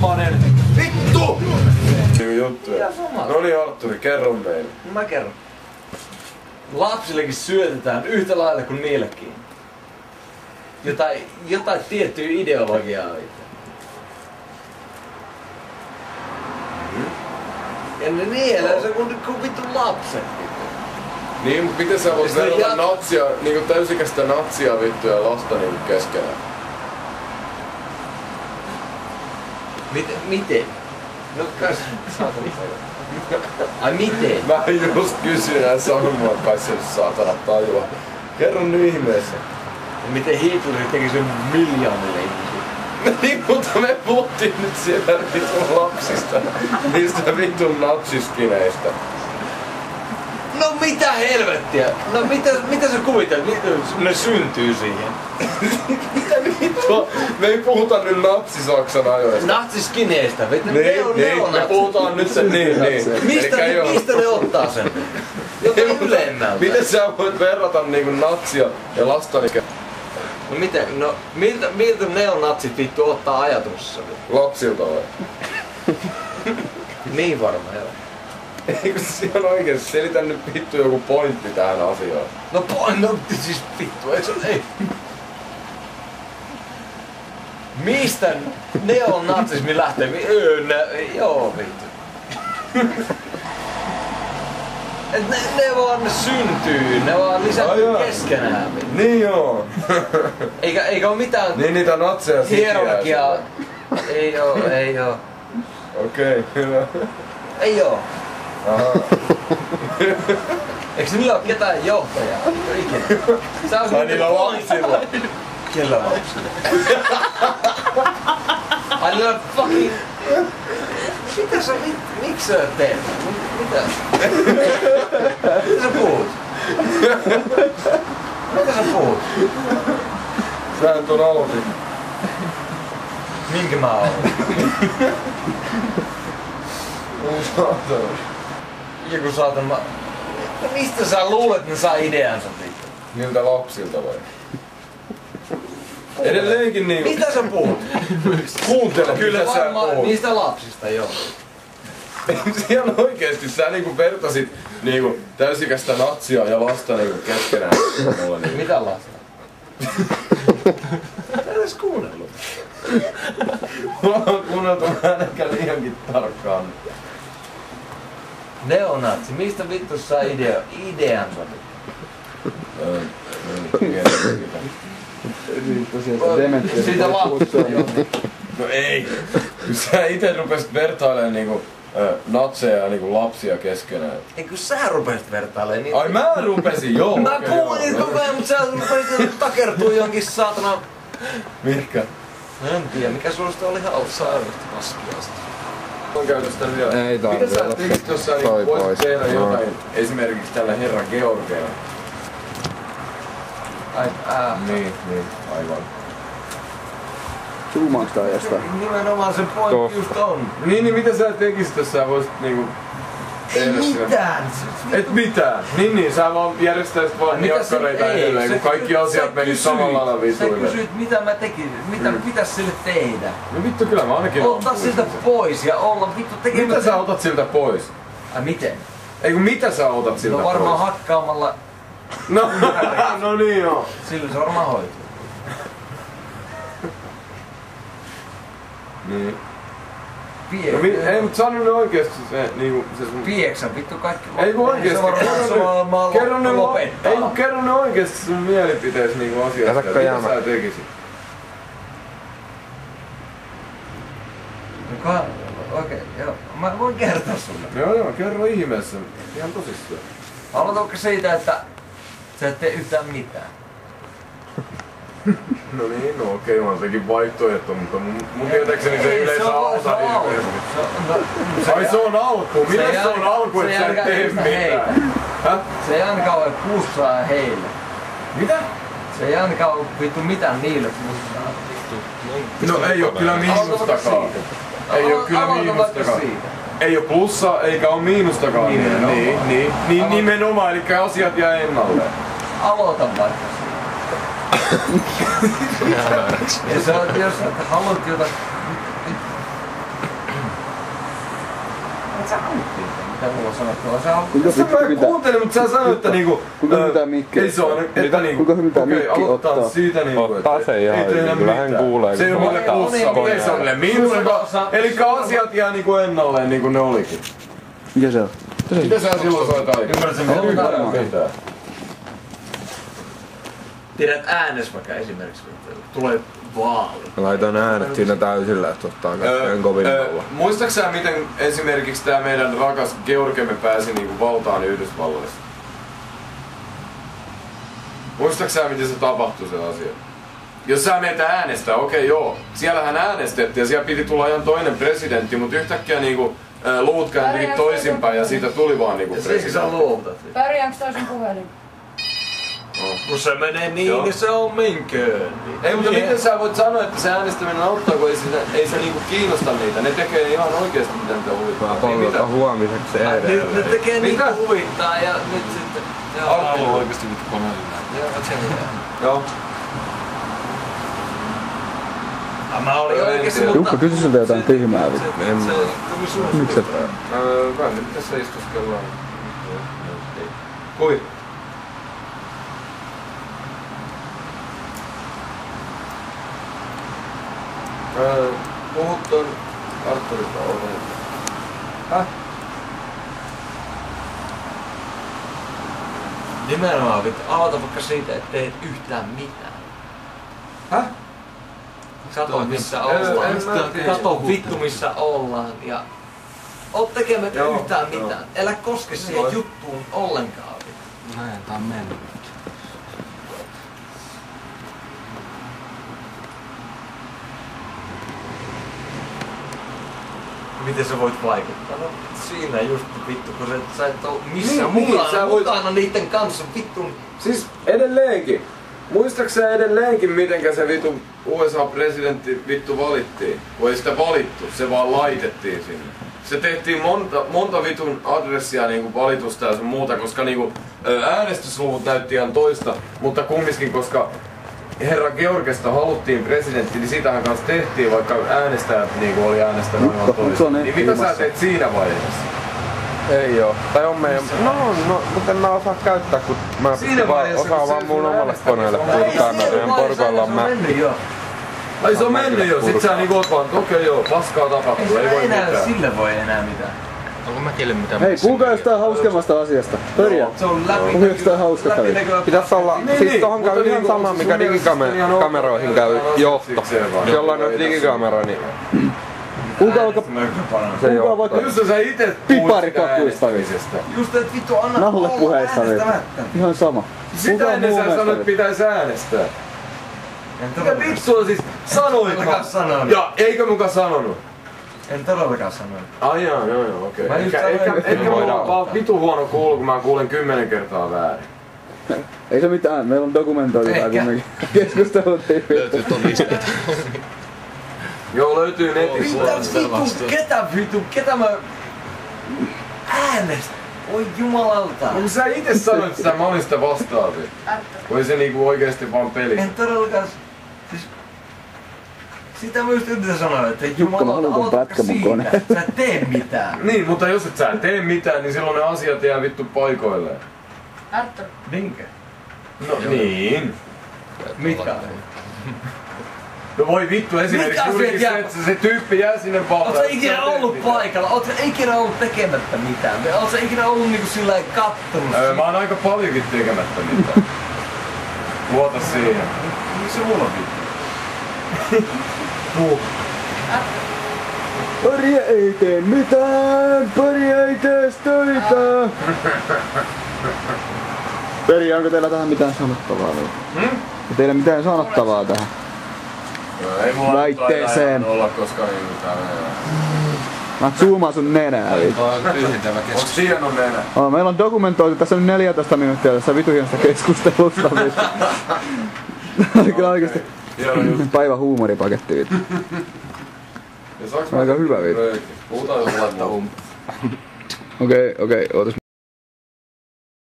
ilmanen. Vittu! Juttuja. No niin Artturi, kerro meille. Mä kerron. Lapsillekin syötetään yhtä lailla kuin niillekin. Jotain tiettyä ideologiaa. Ja ne nielää se kun vittu lapset. Niin, mutta miten sä voit verrata natsia, niinku täysikäistä natsia vittu ja lasta niinku keskenään? Miten? No saatana. Ai miten? Mä just kysyin ja sanoin mua, että kai se saatana tajua. Kerro nyt ihmeessä. Miten Hitler teki sen miljoonille ihmisille? Niin, mutta me puhuttiin nyt siellä vitun lapsista. Niistä vitun natsiskineistä. No mitä helvettiä? No mitä sä kuvittelet? Ne syntyy siihen. Mitä vittua? Me ei puhuta nyt natsi-Saksan ajoista. Natsiskineistä. Niin, me puhutaan nyt sen niin. Mistä ne ottaa sen? Jotain ylemmältä. Miten sä voit verrata niinku natsia ja lastanikä? No miten? No miltä neonatsit vittu ottaa ajatuksessa? Lapsilta vai? Niin varmaan joo. Eikö se on oikeesti? Selitä nyt vittu joku pointti tähän asiaan. No siis vittu, ei. Mistä neonatsismi lähtee? Joo vittu. Et ne vaan syntyy, ne vaan lisääntyy keskenään. Niin joo. Eikä oo mitään niin niitä natseja hierarkiaa. Ei oo. Okei, hyvä. Ei oo. Aha. Eikö niillä oo ketään johtajaa? Ikinä. Ai niillä lapsilla. Kellä lapsilla? Ai niillä fucking... Miksi sä teet? Mitä? Mitä sä puhut? Mitä sä puhut? Sä et on aloitin. Minkä mä aloitin? Joku saatana... Mistä sä luulet, ne saa ideansa vittu? Niiltä lapsilta vai? Edelleenkin niinku... Mitä sä puhut? Kuuntele, kyllä mitä sä varmaan puhut. niistä lapsista, joo. Ihan oikeesti sä niinku vertasit niinku täysikäistä natsia ja lasta niinku keskenään. Niinku. Mitä lasta? Mä en edes kuunnellut. Mulla on kuunneltu vähän ehkä liiankin tarkkaan. Neonatsi, mistä vittu saa ideansa? Siitä lapsista, joo. No ei. Kun sä ite rupesit vertailemaan niinku natseja ja niinku lapsia keskenään. Ei kun sä rupesit vertailemaan niitä. Ai mä rupesin, joo. Mä puhuin niitä koko ajan, mut sä rupesit takertuu jonkin saatana... Mihinkä? En tiedä, mikä susta oli haussa aivoista paskiasta. On käytöstä vielä. Ei tarvitse. Mitä sä tekisit, jos sä niinku voisit tehdä jotain esimerkiksi tällä herra Georgialla? Niin, aivan. Zoomaaks tää jostain? Nimenomaan se pointti just on. Niin mitä sä tekisit, jos sä voisit niinku... Ei mitään! Et mitään! Niin, sä vaan järjestäisit vaan jakkareita edelleen, kun kaikki asiat menis samalla lailla vituille. Sä kysyit mitä mä tekisin, mitä pitäis sille tehdä? No vittu, kyllä mä ainakin ottaa siltä pois ja olla vittu tekemättä... Mitä sä otat siltä pois? Ai miten? Eiku mitä sä otat siltä pois? No varmaan hakkaamalla... No niin joo. Silloin se varmaan hoituu. Niin. No, ei mut sano ne oikeesti se niinku se sun... Pieksä vittu kaikki ei kun oikeesti, kerro ne oikeesti sun mielipitees niinku asiasta, mitä sä tekisit? Okei, joo. Mä voin kertoa sulle. Joo, kerro ihmeessä. Ihan tosissaan. Aloitatko siitä, että sä et tee yhtään mitään? No niin, no okei, on sekin vaihtoehto, mutta mun tietääkseni se yleensä auta hirveästi. Ai se on alku? Millä se on alku, että sä et tee mitään? Häh? Se ei ainakaan ole plussaa heille. Mitä? Se ei ainakaan ole vittu mitään niille plussaa. No ei oo kyllä miinustakaan. Ei oo kyllä miinustakaan. Ei oo plussaa eikä oo miinustakaan. Niin nimenomaan, eli asiat jää ennalleen. Aloita vaikka. Ja sä, jos sä haluat jotain... sä haluttiin sitä? Mitä mulla on sanottua? Sä mä kuuntelin, mutta sä sanoit, että niinku... Kuinka hyvin tää mikki? Ei se on, että niinku... Kuinka hyvin tää mikki ottaa? Siitä niinku, ottaa se ihan hyvin, kyllä hän kuulee. Se ei ole plussa, miinusta. Elikkä asiat jää niinku ennalleen niinku ne olikin. Mikä se on? Mitä sä silloin soit aikaan? Ymmärrän. Tiedät äänes vaikka esimerkiksi, tulee vaali. Mä laitoin äänet siinä täysillä, että ottaa kaikkein kovin alla. Muistatko sä miten esimerkiksi tää meidän rakas Georgemme pääsi niinku valtaan Yhdysvalloissa? Muistatko sä miten se tapahtui se asia? Jos sä meitä äänestää, okei joo, siellähän äänestettiin ja siellä piti tulla ihan toinen presidentti, mutta yhtäkkiä niinku luut kääntykin toisinpäin ja siitä tuli vaan niinku presidentti. Sä luultat. Pärjäänkö toisen puhelin? Kun se menee niin, niin se on minköön. Ei, mutta miten sä voit sanoa, että se äänestäminen auttaa, kun ei se niinku kiinnosta niitä. Ne tekee ihan oikeesti mitä niitä huvittaa. Polta huomiseksi edellä. Ne tekee niinku huvittaa ja nyt sitten... Arkkelu on oikeesti vittu koneellinen. Joo. Mä olin oikeesti, mutta... Jukka, kysy siltä jotain tyhmää. Miksi et? Kai nyt tässä istuskellaan. Kui? Puhut ton Artturista olleen. Häh? Nimenomaan vittu, aloita vaikka siitä, et teet yhtään mitään. Häh? Kato missä ollaan. Kato vittu missä ollaan ja... Oot tekemättä yhtään mitään. Älä koske siihen juttuun ollenkaan. Näin, tää on mennyt. Miten sä voit vaikuttaa? No siinä just vittu, kun sä et oo missään niin, mukana, sä voit... mukana niitten kanssa vittu. Siis edelleenkin. Muistaaksä sä edelleenkin mitenkä se vittu USA-presidentti vittu valittiin? Kun ei sitä valittu, se vaan laitettiin sinne. Se tehtiin monta vitun adressia niinku valitusta ja sun muuta, koska niinku äänestysluvut näytti ihan toista, mutta kumminkin koska herra Georgesta haluttiin presidentti, niin sitähän kanssa tehtiin, vaikka äänestäjät niinku oli äänestänyt ihan toista. Niin mitä sä teet siinä vaiheessa? Ei oo. Tai on meidän... No, mutta en mä osaa käyttää, kun mä osaan vaan mun omalle koneelle purkaa meidän porukoilla mä... Ai se on mennyt jo, sit sä niinku oot vaan, okei joo, paskaa tapahtuu, ei voi mitään. Sille voi enää mitään. Onko mäkille mitään? Hei, puhukaa jostain hauskemmasta asiasta. Pörjää. Se on Puhu jostain hauskasta. Pitäis olla... Siis tohon käy ihan sama, mikä digikameroihin käy johto. Jollain on digikamera, niin... Puhukaa vaikka Just sä ite piparikakuista. Just et vittu anna Nahulle puheista. Ihan sama. Sitä ennen sä sanoit, että pitäis äänestää. Mitä vitsua siis sanoit mä? Ja eikö muka sanonut? En todellakaan sanonut. Ai joo, okei. Ehkä mulla on vaan vitu huono kuulu, kun mä kuulen 10 kertaa väärin. Ei se mitään, meillä on dokumentoitu tää kumminkin. Keskusteluttiin. Löytyy ton listat. Joo, löytyy netissä. Ketä mä äänestän? Oi jumalauta. Kun sä ite sanoit sitä monista vastaavia. Voi se niinku oikeesti vaan peli. En todellakaan... Siis... Sitä mä just yritän sanoa, että jumalauta, aloitatko siitä, sä et tee mitään. Niin, mutta jos et sä tee mitään, niin silloin ne asiat jää vittu paikoilleen. Arttur. Minkä? No niin. Mitkä? No voi vittu, esimerkiksi juurikin se, että se tyyppi jää sinne valtaan. Oot sä ikinä ollut paikalla? Oot sä ikinä ollut tekemättä mitään? Oot sä ikinä ollut niinku sillä kattonut? Mä oon aika paljonkin tekemättä mitään. Luota siihen. Missä mulla on vittu? Pörjä ei tee mitään, Pörjä ei tee töitä. Pörjä, onko teillä tähän mitään sanottavaa? Onko teillä mitään sanottavaa tähän? Ei mulla väitteeseen olla koskaan mitään. Mä zoomaan sun nenää. Onks siihen on nenä? Meillä on dokumentoitu, tässä on 14 minuuttia tässä vitu hienosta keskustelusta. Kyllä oikeesti päivän huumoripaketti. Aika hyvä vittu. Puhutaan jos laittaa Okei, ootas.